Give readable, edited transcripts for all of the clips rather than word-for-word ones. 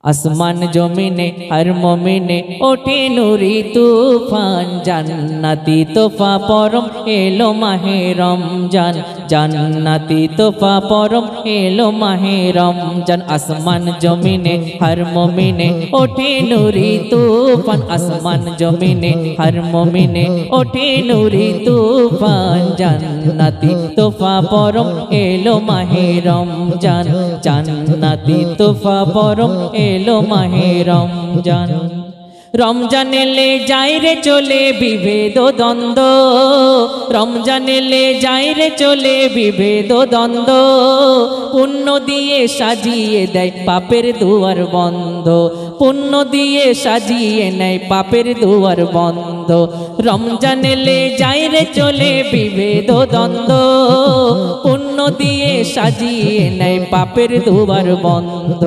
আসমান জমিনে হর মুমিনে ওঠে নূরি তুফান, জান্নাতি তোফা পরম এলো মাহে রমজান, জান্নাতি তোফা পরম এলো মাহে রমজান। আসমান জমিনে হর মুমিনে ওঠে নূরি তুফান, আসমান জমিনে হর মুমিনে ওঠে নূরি তুফান, জান্নাতি তোফা পরম এলো মাহে রমজান, জান্নাতি তোফা পরম এলো মাহে রমজান। রমজান এলে যায় রে চলে বিভেদ দ্বন্দ্ব, রমজান এলে যায় রে চলে বিভেদ দ্বন্দ্ব, পুণ্য দিয়ে সাজিয়ে দেয় পাপের দুয়ার বন্ধ, পুণ্য দিয়ে সাজিয়ে নেয় পাপের দুয়ার বন্ধ। রমজান এলে যায় রে চলে বিভেদ দ্বন্দ্ব, পুণ্য দিয়ে সাজিয়ে নেয় পাপের দুয়ার বন্ধ।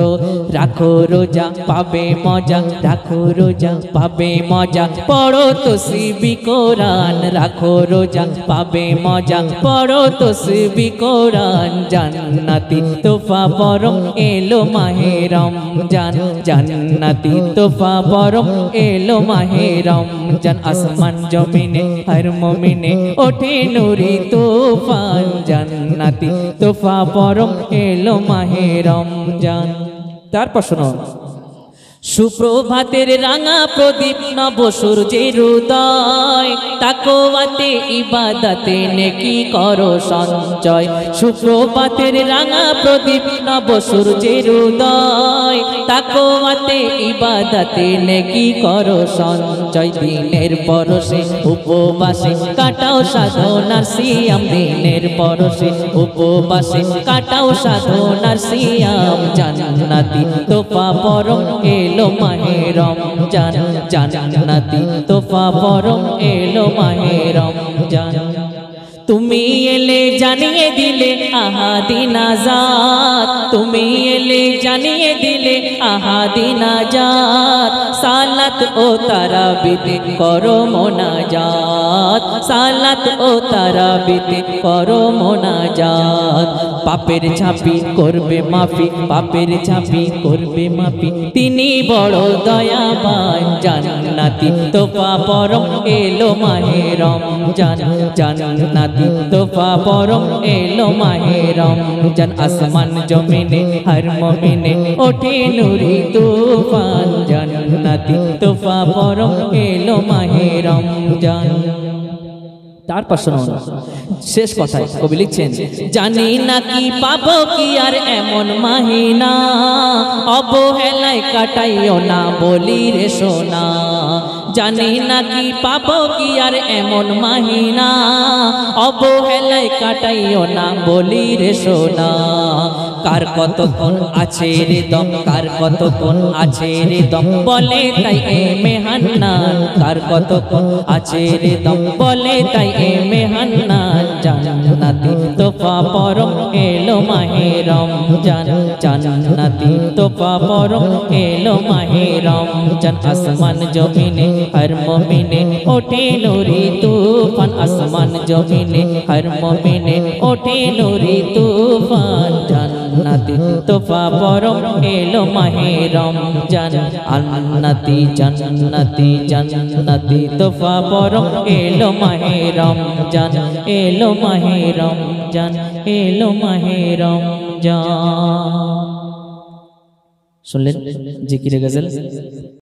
রাখো রোজা পাবে মজা, রাখো রোজা পাবে মজা, পড়ো তসবিহ কোরআন, রাখো রোজা পাবে মজা, পড়ো তসবিহ কোরআন, জান্নাতি তোফা পরম এলো মাহে রমজান, জান্নাতি তোফা পরম এলো মাহে রমজান। আসমান জমিনে হর মুমিনে ওঠে নূরি তুফান, জান্নাতি তোফা পরম এলো মাহে রমজান। তারপর শোনো, সুপ্রভাতের রাঙা প্রদীপ নব সূর্যের উদয়, তাকওয়াতে ইবাদতে নেকি করো সঞ্চয়। সুপ্রভাতের রাঙা প্রদীপ নব সূর্যের উদয়, তাকওয়াতে ইবাদতে নেকি করো সঞ্চয়। দিনের পরশে উপবাসে কাটাও সাধনার সিয়াম, দিনের পরশে উপবাসে কাটাও সাধনার সিয়াম, জান্নাতি তোফা পরম এলো মাহে রমজান, জান্নাতি তোফা পরম এলো মাহে রমজান। তুমি এলে জানিয়ে দিলে আহাদি নাজাত, তুমি এলে জানিয়ে দিলে আহাদি নাজাত, সালাত ও তারাবিতে করো মোনাজাত, সালাত ও তারাবিতে করো মোনাজাত। পাপের ঝাঁপি করবে মাফি, পাপের ঝাঁপি করবে মাফি, তিনি বড় দয়াবান, জান্নাতি তোফা পরম এলো মাহে রমজান, জান্নাতি তোফা পরম এলো মাহে রমজান। আসমান জমিনে হর মুমিনে ওঠে নূরি তুফান, জান্নাতি তোফা পরম এলো মাহে রমজান। তারপর শুনুন শেষ কথায় কবি লিখছেন, জানি না কি পাবো কি আর এমন মাহিনা, অবহেলায় কাটাইও না বলি রে সোনা, জানি না কি পাবো কি আর এমন মাহিনা, অবহেলায় কাটাইও না বলি রে সোনা। কার কতক্ষণ আছে রে দম, কার কতক্ষণ আছে রে দম, বলে তাই এ মেহান্নান, কার কতক্ষণ আছে রে দম, বলে তাই এ মেহান্নান, জান্নাতি তোফা পরম এলো মাহে রমজান, জান্নাতি তোফা পরম এলো মাহে রমজান। আসমান জমিনে হর মুমিনে ওঠে নূরি তুফান, আসমান জমিনে হর মুমিনে ওঠে নূরি তুফান, জান্নাতি তোফা পরম এলো মাহে রমজান, জান্নাতি জান্নাতি জান্নাতি তোফা পরম এলো মাহে রমজান, এলো মাহে রমজান, এলো মাহে রমজান। শুনলেন জিকিরে গজল।